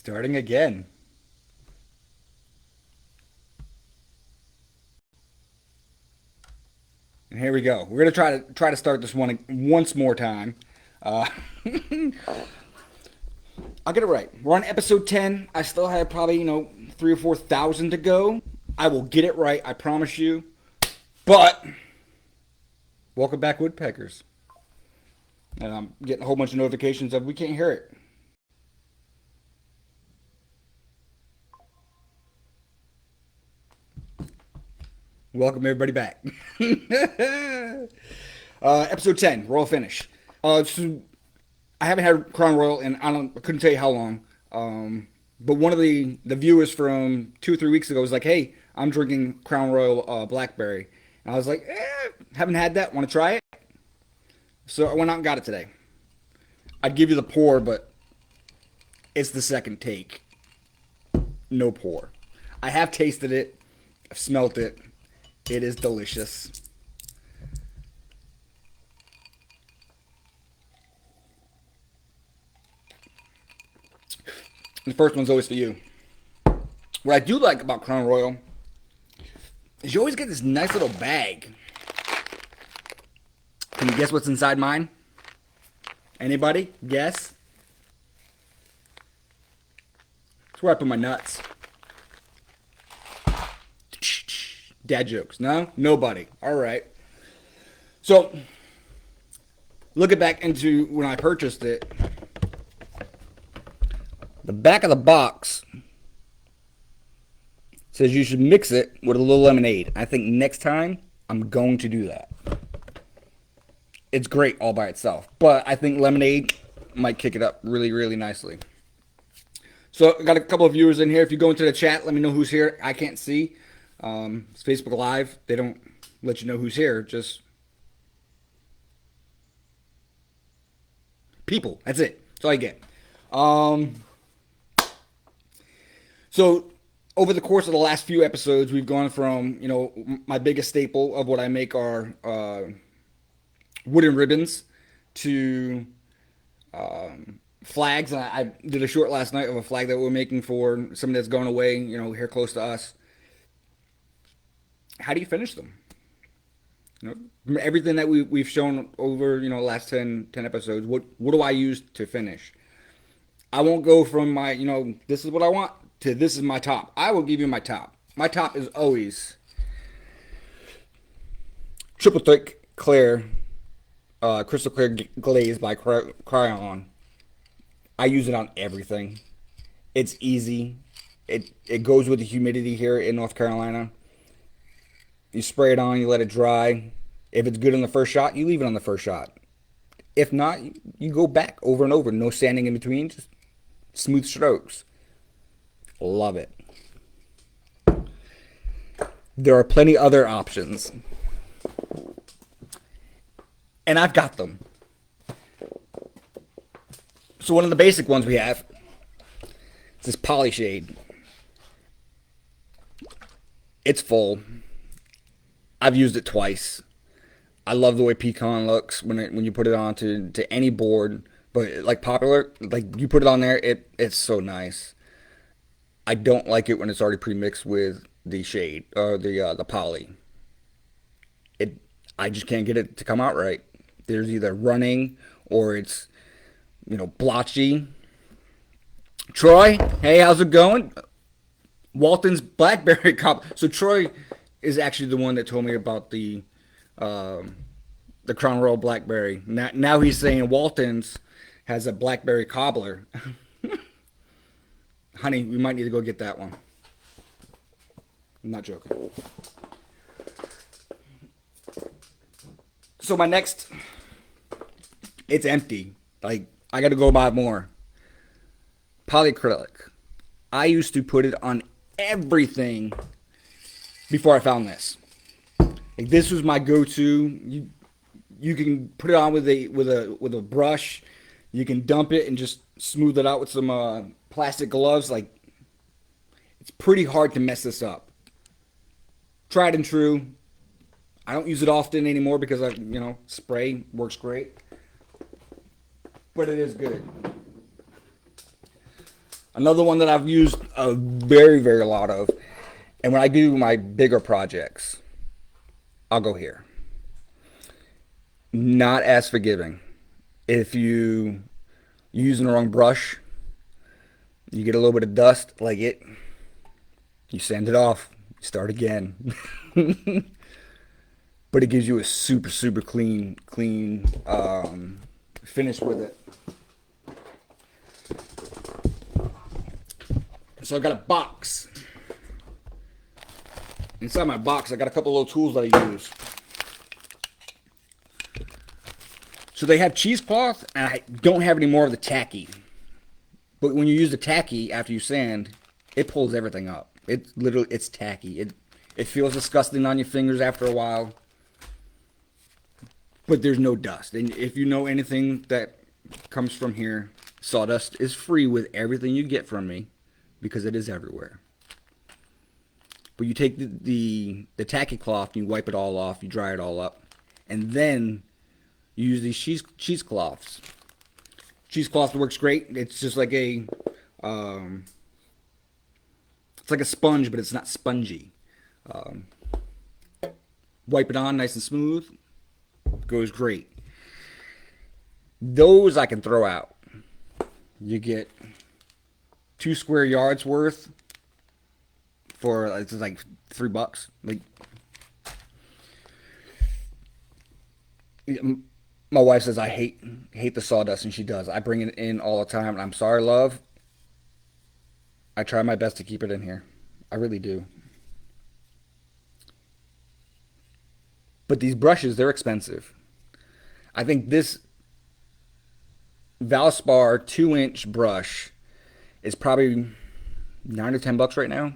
Starting again. And here we go. We're gonna try to start this one once more time. Uh, I'll get it right. We're on episode 10. I still have probably 3 or 4 thousand to go. I will get it right. I promise you. But welcome back, Woodpeckers. And I'm getting a whole bunch of notifications of we can't hear it. Welcome everybody back. Episode 10, Royal Finish. So I haven't had Crown Royal and I couldn't tell you how long. But one of the viewers from 2 or 3 weeks ago was like, "Hey, I'm drinking Crown Royal Blackberry," and I was like, "Haven't had that. Want to try it?" So I went out and got it today. I'd give you the pour, but it's the second take. No pour. I have tasted it. I've smelt it. It is delicious. The first one's always for you. What I do like about Crown Royal is you always get this nice little bag. Can you guess what's inside mine? Anybody? Guess? It's where I put my nuts. Dad jokes. No? Nobody. All right. So, looking back into when I purchased it, the back of the box says you should mix it with a little lemonade. I think next time I'm going to do that. It's great all by itself, but I think lemonade might kick it up really, really nicely. So I got a couple of viewers in here. If you go into the chat, let me know who's here. I can't see. It's Facebook Live. They don't let you know who's here. Just people. That's it. That's all I get. So over the course of the last few episodes, we've gone from, my biggest staple of what I make are wooden ribbons to flags. I did a short last night of a flag that we're making for somebody that's going away, here close to us. How do you finish them? Everything that we've shown over, last 10 episodes, what do I use to finish? I won't go from my, this is what I want to this is my top. I will give you my top. My top is always triple thick clear, crystal clear glaze by Cryon. I use it on everything. It's easy. It goes with the humidity here in North Carolina. You spray it on, you let it dry. If it's good on the first shot, you leave it on the first shot. If not, you go back over and over. No sanding in between, just smooth strokes. Love it. There are plenty other options. And I've got them. So one of the basic ones we have is this poly shade. It's full. I've used it twice. I love the way pecan looks when you put it on to any board, but like popular, like you put it on there, it's so nice. I don't like it when it's already pre-mixed with the shade or the poly. I just can't get it to come out right. There's either running or it's blotchy. Troy, hey, how's it going? Walton's Blackberry Cup. So Troy is actually the one that told me about the Crown Royal Blackberry. Now he's saying Walton's has a blackberry cobbler. Honey, we might need to go get that one. I'm not joking. So my next, it's empty. Like, I got to go buy more. Polyacrylic. I used to put it on everything before I found this. Like, this was my go-to. You can put it on with a brush. You can dump it and just smooth it out with some plastic gloves. Like, it's pretty hard to mess this up. Tried and true. I don't use it often anymore because spray works great. But it is good. Another one that I've used a very, very lot of, and when I do my bigger projects, I'll go here. Not as forgiving. If you're using the wrong brush, you get a little bit of dust, like it, you sand it off, you start again. But it gives you a super, super clean finish with it. So I've got a box. Inside my box, I got a couple little tools that I use. So they have cheesecloth, and I don't have any more of the tacky. But when you use the tacky after you sand, it pulls everything up. It's tacky. It feels disgusting on your fingers after a while. But there's no dust. And if you know anything that comes from here, sawdust is free with everything you get from me because it is everywhere. But you take the tacky cloth, and you wipe it all off, you dry it all up, and then you use these cheesecloths. Cheesecloth works great. It's just like it's like a sponge, but it's not spongy. Wipe it on nice and smooth. Goes great. Those I can throw out. You get 2 square yards worth for it's like $3. Like, my wife says I hate the sawdust, and she does. I bring it in all the time, and I'm sorry, love. I try my best to keep it in here. I really do. But these brushes, they're expensive. I think this Valspar 2-inch brush is probably $9 or $10 right now.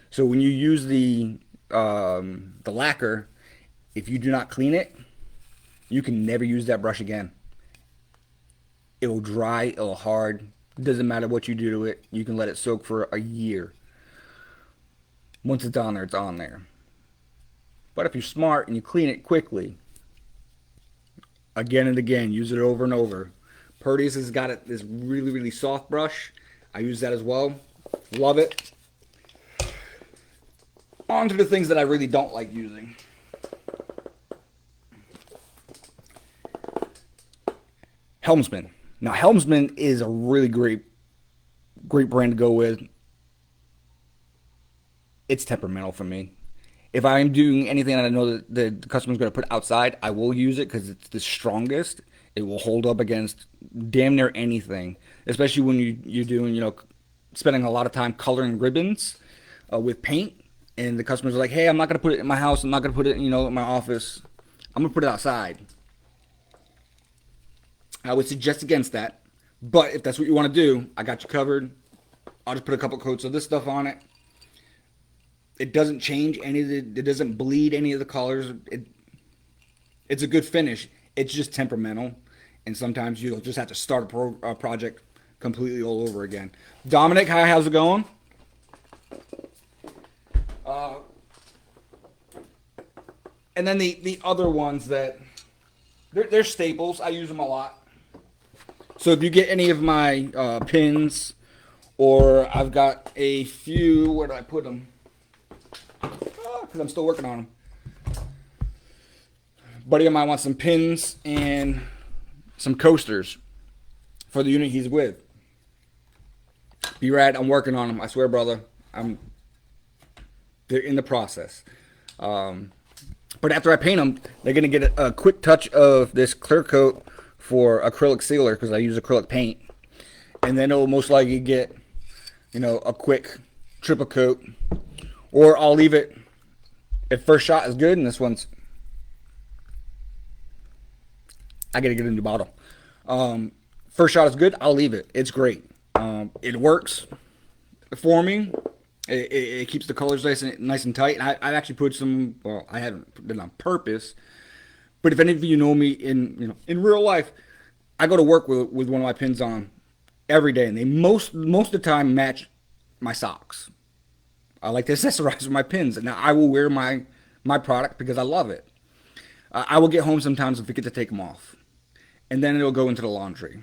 So when you use the lacquer, if you do not clean it, you can never use that brush again. It'll dry, it'll hard. It doesn't matter what you do to it. You can let it soak for a year. Once it's on there, it's on there. But if you're smart and you clean it quickly, again and again, use it over and over. Purdy's has got this really, really soft brush. I use that as well. Love it. On to the things that I really don't like using. Helmsman. Now, Helmsman is a really great brand to go with. It's temperamental for me. If I'm doing anything that I know that the customer's going to put outside, I will use it because it's the strongest. It will hold up against damn near anything, especially when you're doing, spending a lot of time coloring ribbons with paint. And the customers are like, hey, I'm not going to put it in my house. I'm not going to put it, in my office. I'm going to put it outside. I would suggest against that. But if that's what you want to do, I got you covered. I'll just put a couple coats of this stuff on it. It doesn't change it doesn't bleed any of the colors. It's a good finish. It's just temperamental. And sometimes you'll just have to start a project completely all over again. Dominic, how's it going? And then the other ones that they're staples. I use them a lot. So if you get any of my pins, or I've got a few, where do I put them? Because I'm still working on them. Buddy of mine wants some pins and some coasters for the unit he's with. Be right, I'm working on them. I swear, brother. They're in the process. But after I paint them, they're going to get a quick touch of this clear coat for acrylic sealer, because I use acrylic paint. And then it'll most likely get, a quick triple coat. Or I'll leave it, if first shot is good, and this one's, I got to get a new bottle. First shot is good, I'll leave it. It's great. It works for me. It keeps the colors nice and tight. And I've actually put some, well, I haven't put it on purpose, but if any of you know me in real life, I go to work with one of my pins on every day, and they most of the time match my socks. I like to accessorize with my pins, and now I will wear my product because I love it. I will get home sometimes and forget to take them off, and then it'll go into the laundry.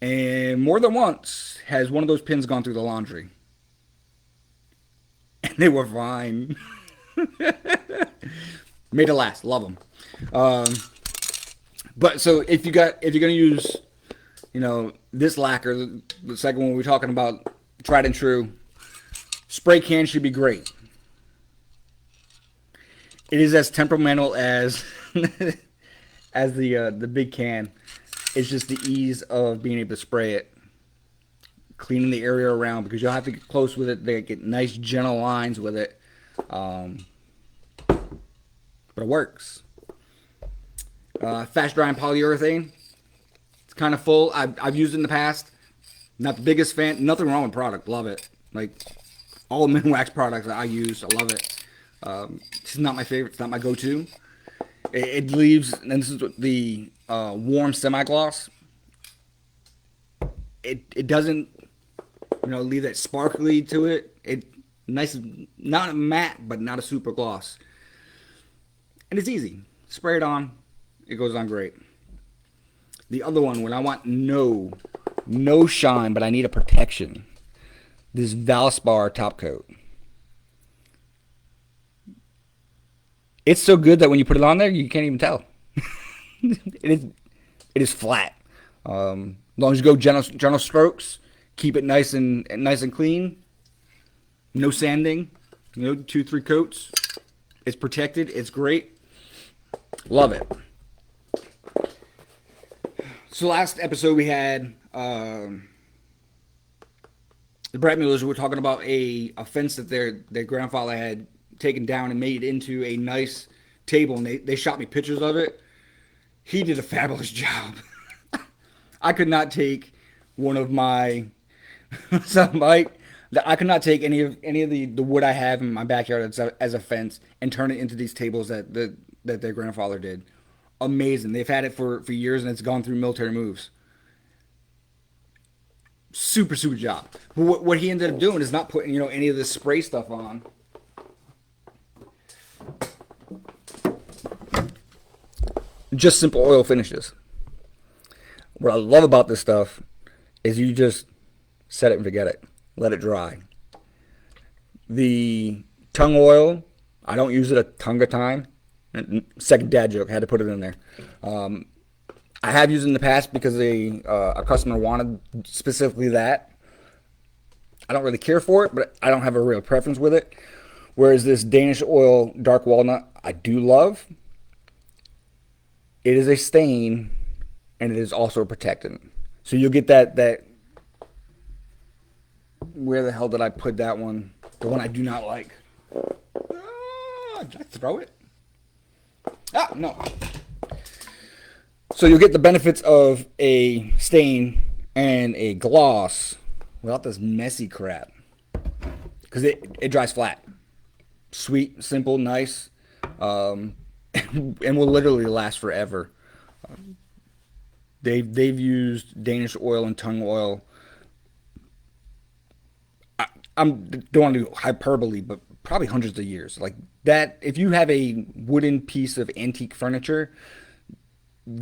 And more than once, has one of those pins gone through the laundry? And they were fine. Made it last. Love them. Um, but so if you're gonna use, this lacquer, the second one we're talking about, tried and true, spray can should be great. It is as temperamental as as the big can. It's just the ease of being able to spray it, cleaning the area around, because you'll have to get close with it. They get nice gentle lines with it, but it works. Fast drying polyurethane. It's kind of full. I've used it in the past. Not the biggest fan. Nothing wrong with the product. Love it. Like all the Minwax products that I use, I love it. It's not my favorite. It's not my go-to. It leaves, and this is the warm semi-gloss. It doesn't, leave that sparkly to it. It nice, not a matte, but not a super gloss. And it's easy. Spray it on. It goes on great. The other one, when I want no shine, but I need a protection, this Valspar top coat. It's so good that when you put it on there, you can't even tell. It is flat. As long as you go gentle strokes, keep it nice and clean. No sanding. 2-3 coats. It's protected. It's great. Love it. So last episode we had the Brett Muellers were talking about a fence that their grandfather had taken down and made into a nice table, and they shot me pictures of it. He did a fabulous job. I could not take one of my I could not take any of the wood I have in my backyard as a fence and turn it into these tables that their grandfather did. Amazing. They've had it for years, and it's gone through military moves. Super job. But what he ended up doing is not putting any of this spray stuff on. Just simple oil finishes. What I love about this stuff is you just set it and forget it. Let it dry. The tung oil, I don't use it a ton of time. Second dad joke, I had to put it in there. I have used it in the past because a customer wanted specifically that. I don't really care for it, but I don't have a real preference with it. Whereas this Danish oil dark walnut, I do love. It is a stain, and it is also a protectant. So you'll get that. Where the hell did I put that one? The one I do not like. Did I throw it? No. So you'll get the benefits of a stain and a gloss without this messy crap. Because it dries flat. Sweet, simple, nice. And will literally last forever. They've used Danish oil and tung oil. I don't want to do hyperbole, but probably hundreds of years. Like that, if you have a wooden piece of antique furniture,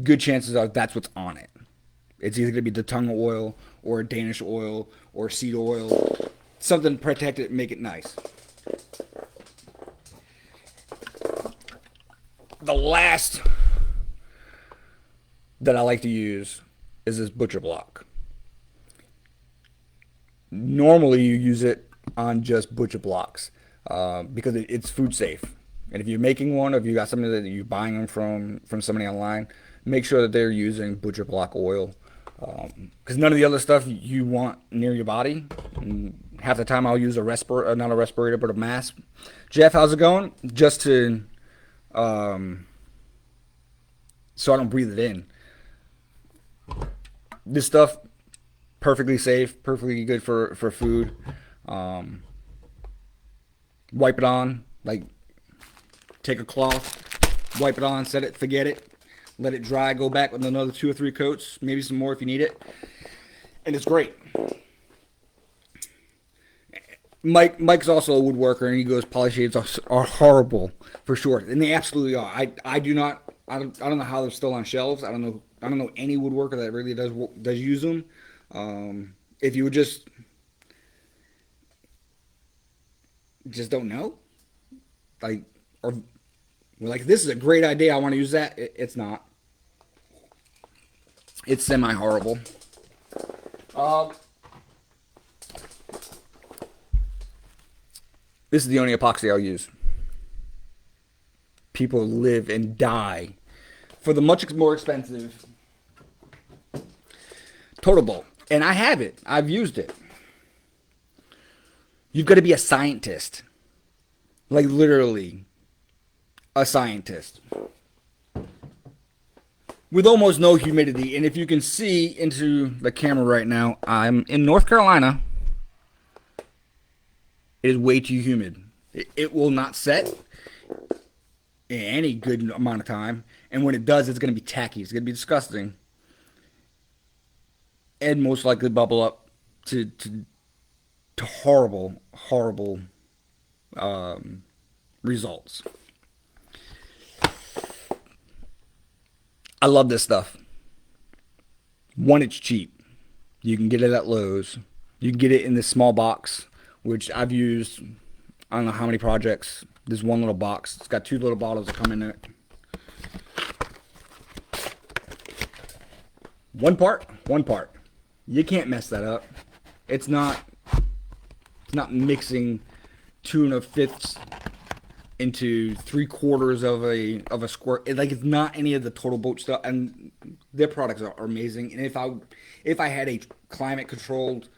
good chances are that's what's on it. It's either going to be the tung oil or Danish oil or seed oil. Something to protect it and make it nice. The last that I like to use is this butcher block. Normally you use it on just butcher blocks because it's food safe. And if you're making one, or if you got something that you're buying them from somebody online, make sure that they're using butcher block oil. Because none of the other stuff you want near your body. And half the time I'll use a respirator, not a respirator, but a mask. Jeff, how's it going? Just to so I don't breathe it in. This stuff, perfectly safe, perfectly good for food. Wipe it on, like take a cloth, wipe it on, set it, forget it, let it dry, go back with another 2 or 3 coats, maybe some more if you need it, and it's great. Mike's also a woodworker, and he goes, polyshades are horrible for sure, and they absolutely are. I don't know how they're still on shelves. I don't know any woodworker that really does use them. if you would just don't know, like, or we're like, this is a great idea, I want to use that. It's not. It's semi horrible. This is the only epoxy I'll use. People live and die for the much more expensive Total Bolt. And I have it. I've used it. You've got to be a scientist. Like literally a scientist. With almost no humidity. And if you can see into the camera right now, I'm in North Carolina. It is way too humid. It will not set in any good amount of time. And when it does, it's going to be tacky. It's going to be disgusting. And most likely bubble up to horrible, horrible results. I love this stuff. One, it's cheap. You can get it at Lowe's. You can get it in this small box, which I've used, I don't know how many projects. This one little box. It's got 2 little bottles that come in it. One part. You can't mess that up. It's not mixing 2 1/5 into 3/4 of a square. It's not any of the Total Bolt stuff, and their products are amazing. And if I had a climate controlled,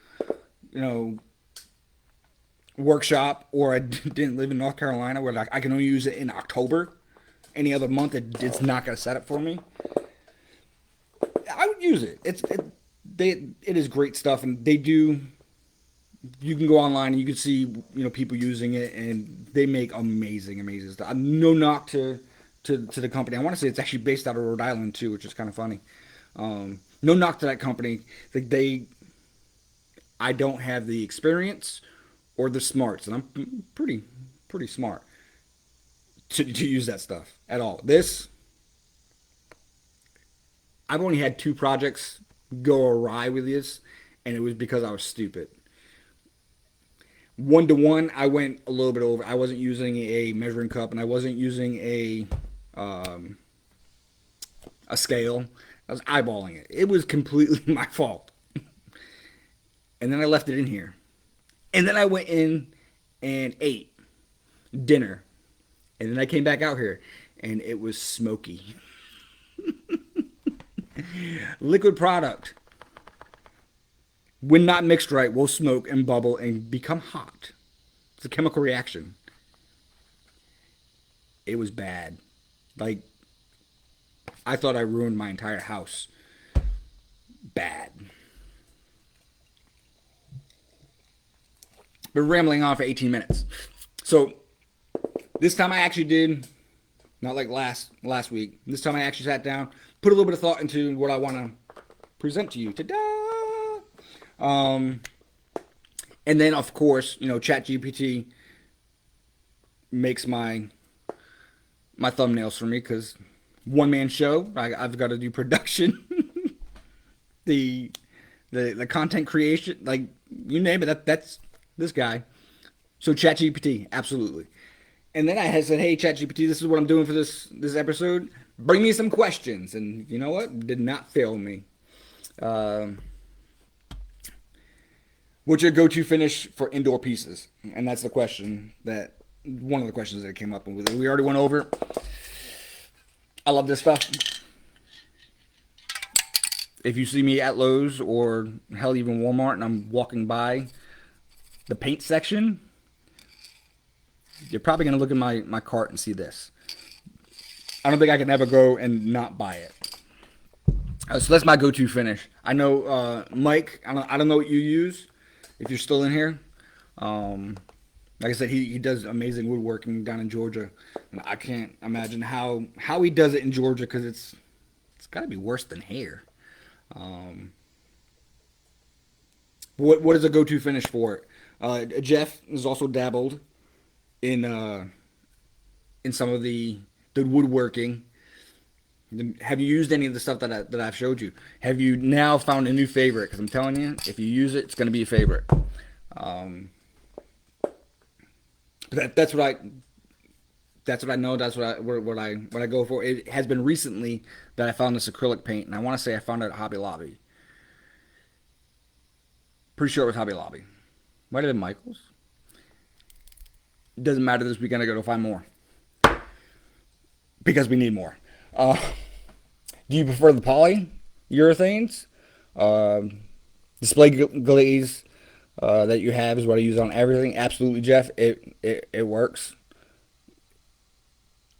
workshop, or I didn't live in North Carolina where I can only use it in October, any other month it's not going to set up for me, I would use it. It is great stuff, and they do. You can go online and you can see people using it, and they make amazing stuff. No knock to the company. I want to say it's actually based out of Rhode Island too, which is kind of funny. No knock to that company. I don't have the experience or the smarts, and I'm pretty smart to use that stuff at all. I've only had 2 projects go awry with this, and it was because I was stupid. 1-to-1, I went a little bit over. I wasn't using a measuring cup, and I wasn't using a scale. I was eyeballing it. It was completely my fault. And then I left it in here. And then I went in and ate dinner. And then I came back out here, and it was smoky. Liquid product, when not mixed right, will smoke and bubble and become hot. It's a chemical reaction. It was bad. I thought I ruined my entire house. Bad. Been rambling on for 18 minutes. So this time I actually did, not like last week. This time I actually sat down, put a little bit of thought into what I want to present to you. Ta-da! And then of course, ChatGPT makes my thumbnails for me, because one-man show. I've got to do production, the content creation, you name it. That's this guy. So ChatGPT, absolutely. And then I had said, hey, ChatGPT, this is what I'm doing for this episode. Bring me some questions. And you know what? Did not fail me. What's your go-to finish for indoor pieces? And that's one of the questions that came up. And we already went over. I love this stuff. If you see me at Lowe's or hell, even Walmart, and I'm walking by the paint section, you're probably going to look at my cart and see this. I don't think I can ever go and not buy it. So that's my go-to finish. I know, Mike, I don't know what you use, if you're still in here. Like I said, he does amazing woodworking down in Georgia. And I can't imagine how he does it in Georgia, because it's got to be worse than here. What is a go-to finish for it? Jeff has also dabbled in some of the woodworking. Have you used any of the stuff that I've showed you? Have you now found a new favorite? Because I'm telling you, if you use it, it's going to be a favorite. Um, that's what I know. That's what I go for. It has been recently that I found this acrylic paint, and I want to say I found it at Hobby Lobby. Pretty sure it was Hobby Lobby. Might have been Michaels. It doesn't matter. This weekend I got to find more because we need more. Uh, do you prefer the polyurethanes? Display glaze that you have is what I use on everything. Absolutely, Jeff. It works,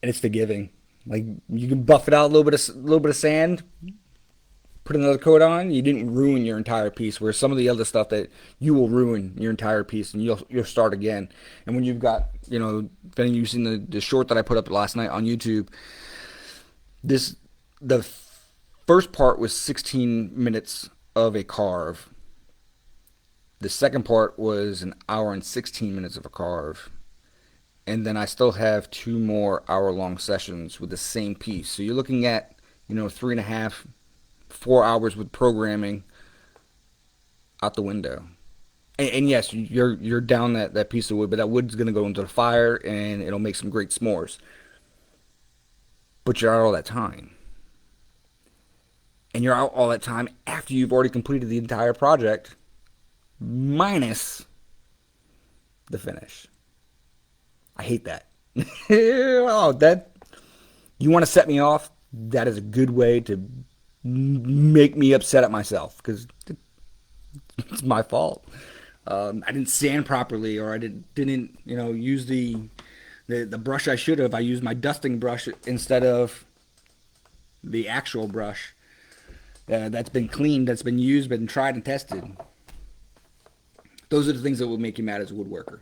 and it's forgiving. Like you can buff it out a little bit of sand, put another coat on. You didn't ruin your entire piece. Where some of the other stuff that you will ruin your entire piece, and you'll start again. And when you've got, if any of you seen the short that I put up last night on YouTube, the first part was 16 minutes of a carve. The second part was an hour and 16 minutes of a carve. And then I still have 2 more hour-long sessions with the same piece. So you're looking at, 3.5, 4 hours with programming out the window. And yes, you're down that piece of wood, but that wood's going to go into the fire and it'll make some great s'mores. But you're out all that time. And you're out all that time after you've already completed the entire project, minus the finish. I hate that. You want to set me off? That is a good way to make me upset at myself because it's my fault. I didn't sand properly, or I didn't use the brush I should have. I used my dusting brush instead of the actual brush. That's been cleaned, that's been used, been tried and tested. Those are the things that will make you mad as a woodworker.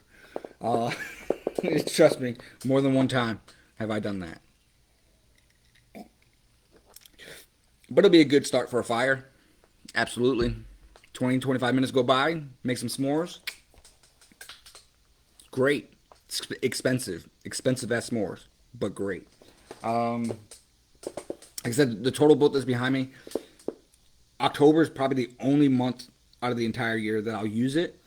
Trust me, more than one time have I done that. But it'll be a good start for a fire. Absolutely. 20, 25 minutes go by, make some s'mores. Great. It's expensive. Expensive as s'mores, but great. Like I said, the total boat that's behind me, October is probably the only month out of the entire year that I'll use it,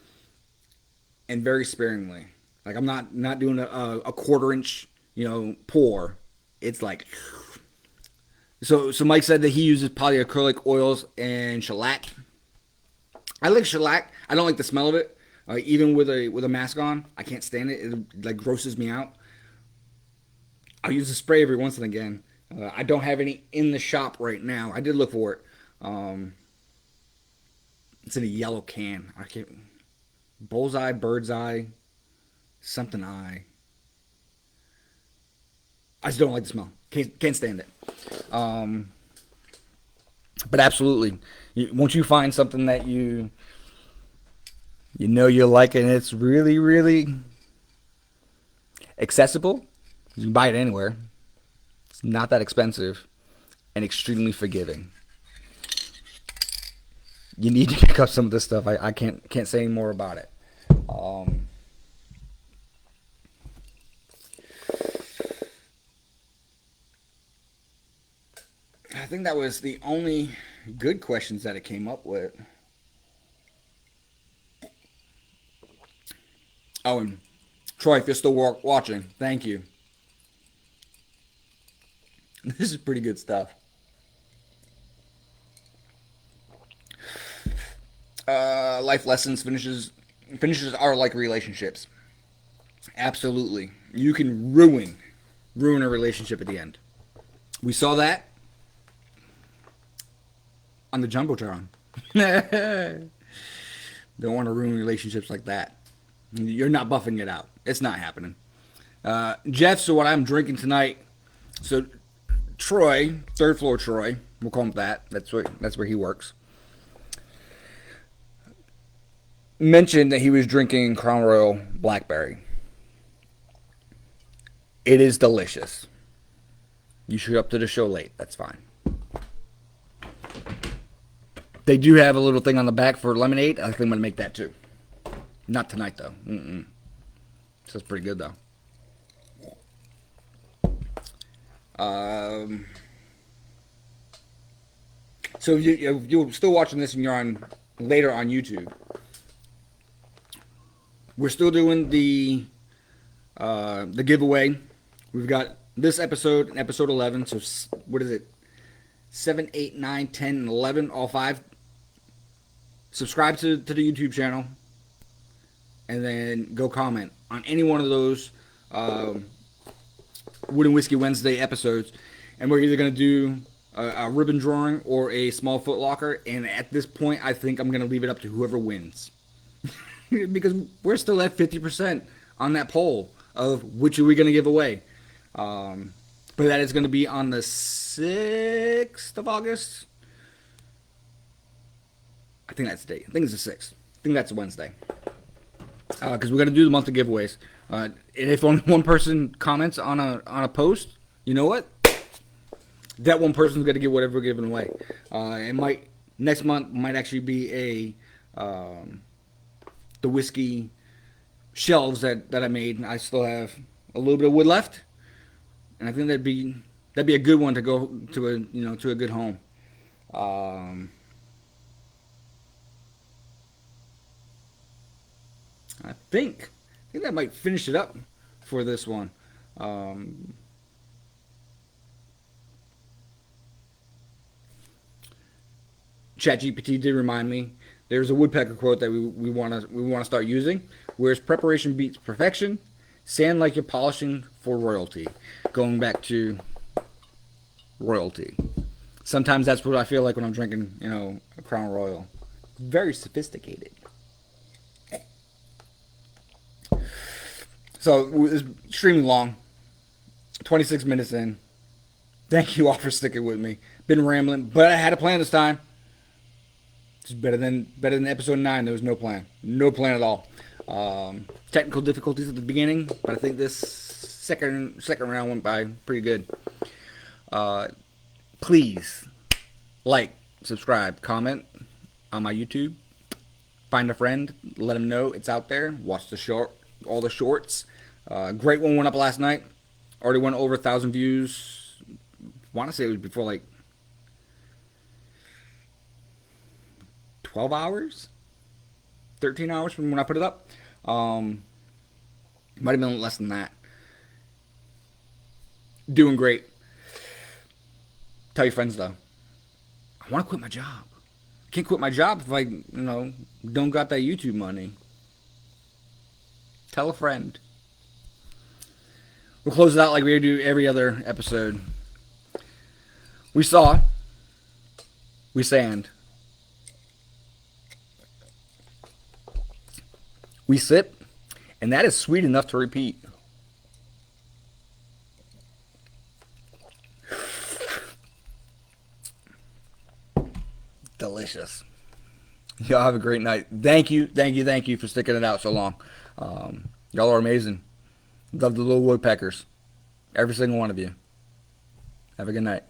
and very sparingly. Like I'm not doing a quarter inch, pour. It's like, so Mike said that he uses polyacrylic oils and shellac. I like shellac. I don't like the smell of it. Even with a mask on, I can't stand it. It like grosses me out. I'll use the spray every once and again. I don't have any in the shop right now. I did look for it. It's in a yellow can. I can't. Bullseye, bird's eye, something eye. I just don't like the smell. Can't stand it. But absolutely, once you find something that you like and it's really, really accessible, you can buy it anywhere. It's not that expensive and extremely forgiving. You need to pick up some of this stuff. I can't say any more about it. I think that was the only good questions that it came up with. Oh, and Troy, if you're still watching, thank you. This is pretty good stuff. Life lessons, finishes are like relationships. Absolutely. You can ruin a relationship at the end. We saw that on the Jumbotron. Don't want to ruin relationships like that. You're not buffing it out. It's not happening. Jeff, so what I'm drinking tonight, so Troy, third floor Troy, we'll call him that. That's where he works. Mentioned that he was drinking Crown Royal Blackberry. It is delicious. You showed up to the show late. That's fine. They do have a little thing on the back for lemonade. I think I'm going to make that too. Not tonight, though. So it's pretty good, though. So if you're still watching this and you're on later on YouTube, we're still doing the giveaway. We've got this episode and episode 11. So what is it? 7, 8, 9, 10, and 11, all 5. Subscribe to the YouTube channel, and then go comment on any one of those Wood and Whiskey Wednesday episodes. And we're either going to do a ribbon drawing or a small foot locker. And at this point, I think I'm going to leave it up to whoever wins. Because we're still at 50% on that poll of which are we going to give away. But that is going to be on the 6th of August. I think that's the date. I think it's the 6th. I think that's a Wednesday. Because we're going to do the monthly giveaways. And if only one person comments on a post, you know what? That one person's going to get whatever we're giving away. Next month might actually be the whiskey shelves that I made. I still have a little bit of wood left, and I think that'd be a good one to go to a good home. I think that might finish it up for this one. ChatGPT did remind me there's a woodpecker quote that we want to start using. Whereas preparation beats perfection, sand like you're polishing for royalty. Going back to royalty. Sometimes that's what I feel like when I'm drinking, a Crown Royal. Very sophisticated. So it was extremely long. 26 minutes in. Thank you all for sticking with me. Been rambling, but I had a plan this time. It's better than episode 9. There was no plan. No plan at all. Technical difficulties at the beginning, but I think this second round went by pretty good. Please like, subscribe, comment on my YouTube. Find a friend, let them know it's out there. Watch all the shorts. Great one went up last night. Already went over 1,000 views. Want to say it was before like 12 hours, 13 hours from when I put it up. Might have been less than that. Doing great. Tell your friends though. I want to quit my job. I can't quit my job if I, don't got that YouTube money. Tell a friend. We'll close it out like we do every other episode. We saw. We sand. We sip. And that is sweet enough to repeat. Delicious. Y'all have a great night. Thank you for sticking it out so long. Y'all are amazing. Love the little woodpeckers. Every single one of you. Have a good night.